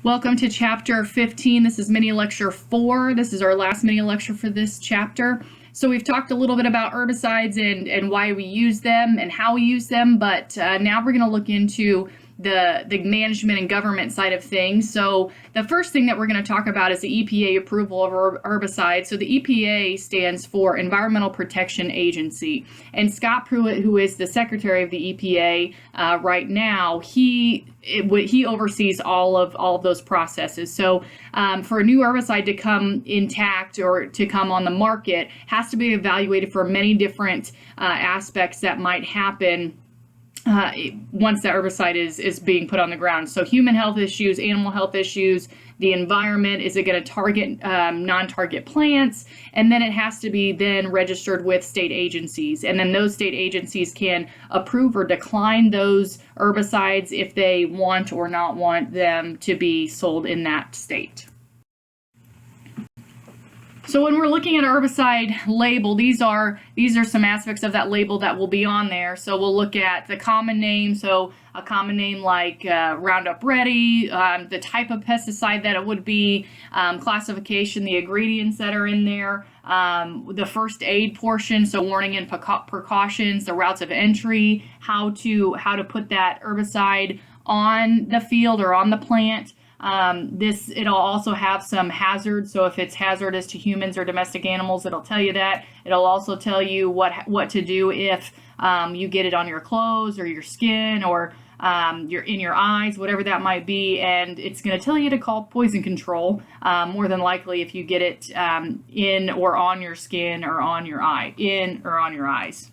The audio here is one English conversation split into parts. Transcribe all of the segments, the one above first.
Welcome to chapter 15. This is mini lecture 4. This is our last mini lecture for this chapter. So we've talked a little bit about herbicides and why we use them and how we use them, but now we're going to look into the management and government side of things. So the first thing that we're going to talk about is the EPA approval of herbicides. So the EPA stands for Environmental Protection Agency. And Scott Pruitt, who is the secretary of the EPA right now, he oversees all of those processes. So for a new herbicide to come intact or to come on the market, has to be evaluated for many different aspects that might happen once the herbicide is being put on the ground. So human health issues, animal health issues, the environment, is it going to target non-target plants? And then it has to be then registered with state agencies. And then those state agencies can approve or decline those herbicides if they want or not want them to be sold in that state. So when we're looking at a herbicide label, these are some aspects of that label that will be on there. So we'll look at the common name. So a common name like Roundup Ready, the type of pesticide that it would be, classification, the ingredients that are in there, the first aid portion, so warning and precautions, the routes of entry, how to put that herbicide on the field or on the plant. It'll also have some hazards. So if it's hazardous to humans or domestic animals, it'll tell you that. It'll also tell you what to do if you get it on your clothes or your skin or you're in your eyes, whatever that might be. And it's going to tell you to call poison control, more than likely if you get it in or on your skin or on your eyes.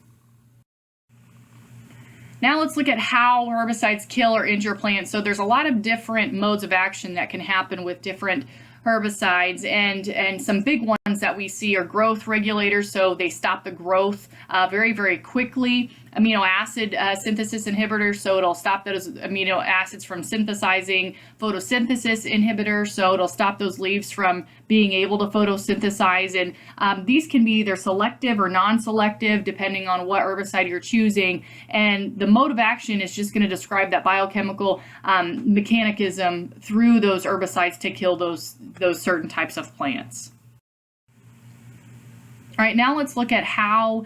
Now let's look at how herbicides kill or injure plants. So there's a lot of different modes of action that can happen with different herbicides, and some big ones that we see are growth regulators. So they stop the growth very, very quickly. Amino acid synthesis inhibitors, so it'll stop those amino acids from synthesizing. Photosynthesis inhibitors, so it'll stop those leaves from being able to photosynthesize. And these can be either selective or non-selective depending on what herbicide you're choosing. And the mode of action is just going to describe that biochemical mechanism through those herbicides to kill those certain types of plants. All right, now let's look at how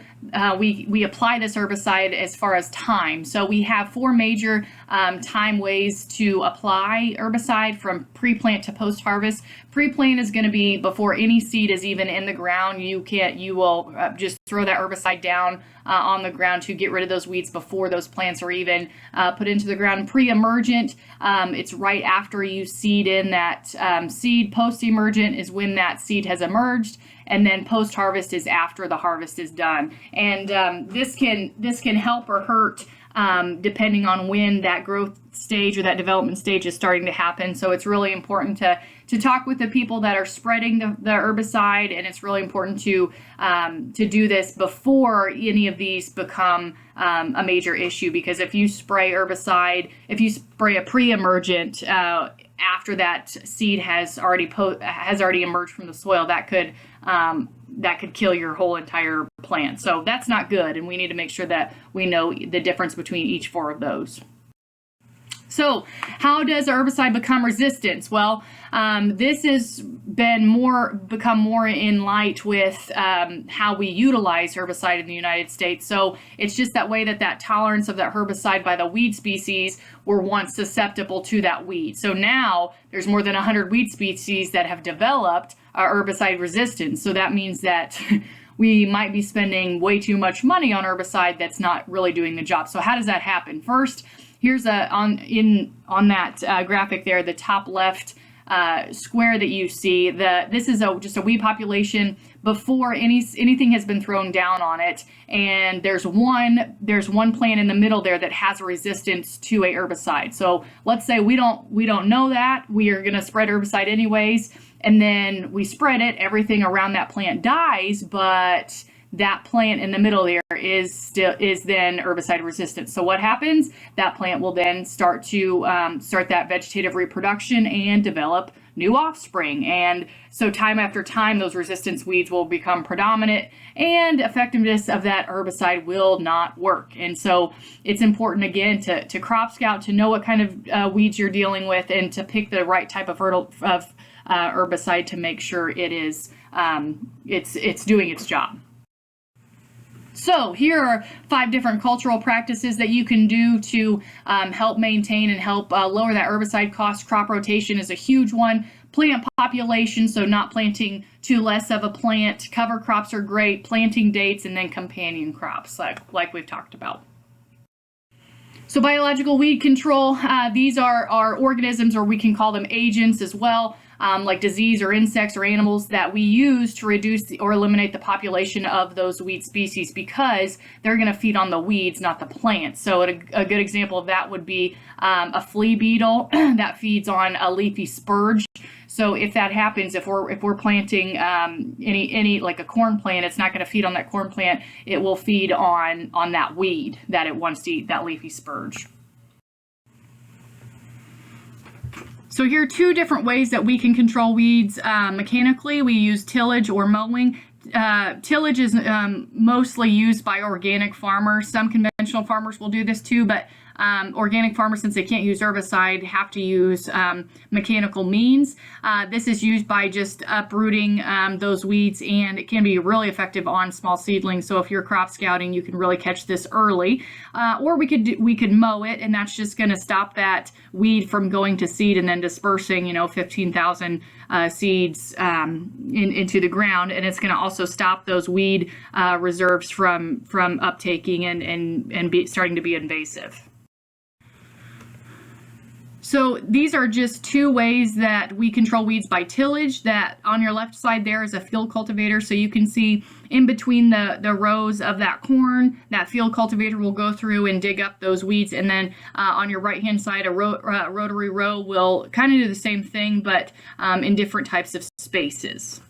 we apply this herbicide as far as time. So we have 4 major time ways to apply herbicide from pre-plant to post-harvest. Pre-plant is going to be before any seed is even in the ground. You will just throw that herbicide down on the ground to get rid of those weeds before those plants are even put into the ground. Pre-emergent, it's right after you seed in that seed. Post-emergent is when that seed has emerged. And then post-harvest is after the harvest is done. And this can help or hurt depending on when that growth stage or that development stage is starting to happen. So it's really important to talk with the people that are spreading the herbicide, and it's really important to do this before any of these become a major issue. Because if you spray herbicide, if you spray a pre-emergent after that seed has already emerged from the soil, that could kill your whole entire plant. So that's not good, and we need to make sure that we know the difference between each 4 of those. So how does herbicide become resistant? Well, this has become more in light with how we utilize herbicide in the United States. So it's just that way that tolerance of that herbicide by the weed species were once susceptible to that weed. So now there's more than 100 weed species that have developed herbicide resistance. So that means that we might be spending way too much money on herbicide that's not really doing the job. So how does that happen? First, here's on that graphic there, the top left square that you see. This is just a weed population before anything has been thrown down on it, and there's one plant in the middle there that has a resistance to a herbicide. So let's say we don't know that, we are going to spread herbicide anyways, and then we spread it. Everything around that plant dies, but that plant in the middle there is then herbicide resistant. So what happens? That plant will then start that vegetative reproduction and develop new offspring. And so time after time, those resistance weeds will become predominant and effectiveness of that herbicide will not work. And so it's important, again, to crop scout, to know what kind of weeds you're dealing with, and to pick the right type of herbicide to make sure it is it's doing its job. So here are 5 different cultural practices that you can do to help maintain and help lower that herbicide cost. Crop rotation is a huge one. Plant population, so not planting too less of a plant. Cover crops are great. Planting dates, and then companion crops, like we've talked about. So biological weed control, these are organisms, or we can call them agents as well, like disease or insects or animals that we use to reduce or eliminate the population of those weed species, because they're going to feed on the weeds, not the plants. So a good example of that would be a flea beetle that feeds on a leafy spurge. So if that happens, if we're planting any like a corn plant, it's not going to feed on that corn plant. It will feed on that weed that it wants to eat, that leafy spurge. So here are 2 different ways that we can control weeds mechanically. We use tillage or mowing. Tillage is mostly used by organic farmers. Some conventional farmers will do this too, but organic farmers, since they can't use herbicide, have to use mechanical means. This is used by just uprooting those weeds, and it can be really effective on small seedlings. So if you're crop scouting, you can really catch this early. Or we could mow it, and that's just going to stop that weed from going to seed and then dispersing, 15,000 seeds into the ground, and it's going to also stop those weed reserves from uptaking and starting to be invasive. So these are just 2 ways that we control weeds by tillage. That on your left side there is a field cultivator, so you can see in between the rows of that corn, that field cultivator will go through and dig up those weeds, and then on your right hand side, a rotary row will kind of do the same thing, but in different types of spaces.